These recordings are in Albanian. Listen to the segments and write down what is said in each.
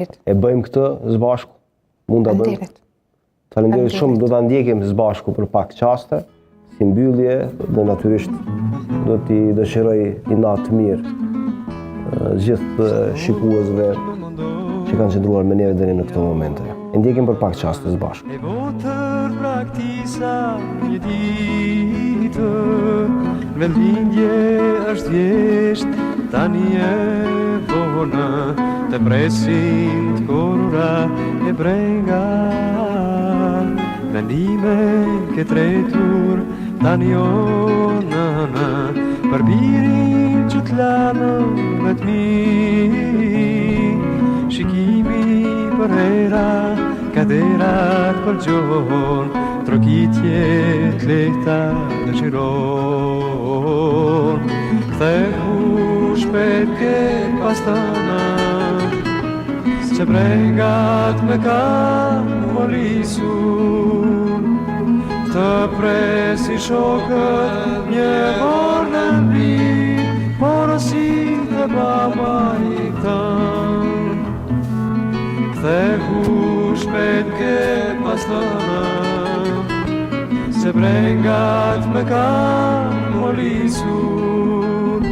E bëjmë këtë së bashku. Mund ta bëjmë. Faleminderit shumë, do ta ndjekim së bashku për pak qaste, si mbyllje dhe natyrisht do t'i dëshiroj një natë të mirë gjithë shikuesve që kanë qëndruar me neve deri në këto momente. E ndjekim për pak qaste së bashku. E votër praktisa një ditë, vendlindje është thjesht tani e vonë, të presin të korra e brenga. Mendime ke tretur tani o nëna, për birin që t'lanë me t'mi. Shikimi për hera, kaderat për gjon, trokitje t'lehta dëshiron. Kthehu shpet ke pastana, që brengat me kanë molisur, të presi shokët një orë në mbi, porosin dhe baba i këtën. Kthehu shpet ke pastana, që brengat me kanë molisur,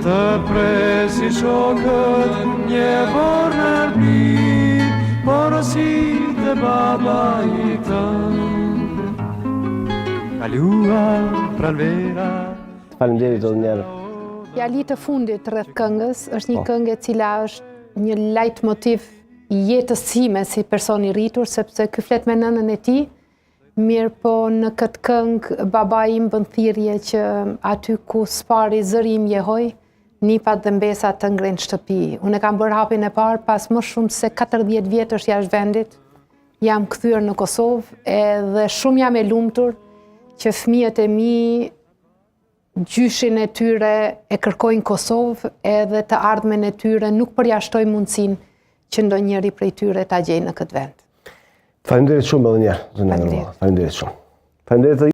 të presi shokët një orë në mbi, porosin dhe baba i këtën. Kaluar pranvera. Faleminderit edhe një herë. Fjali të fundit rreth këngës është një këngë e cila është një leitmotiv i jetës time si person i rritur, sepse ky flet me nënën e tij, mirë po në këtë këngë baba im bën thirrje që aty ku spari zëri im jehoj, nipat dhe mbesat të ngrenë shtëpi. Unë kam bërë hapin e parë pas më shumë se 40 vjetësh jashtë vendit, jam kthyer në Kosovë edhe shumë jam e lumtur që fëmijët e mi gjyshin e tyre e kërkojnë Kosovë edhe të ardhmen e tyre nuk përjashtoj mundësinë që ndonjëri prej tyre ta gjejë në këtë vend. Faleminderit shumë edhe një herë, zënë Nërma. Faleminderit shumë. Faleminderit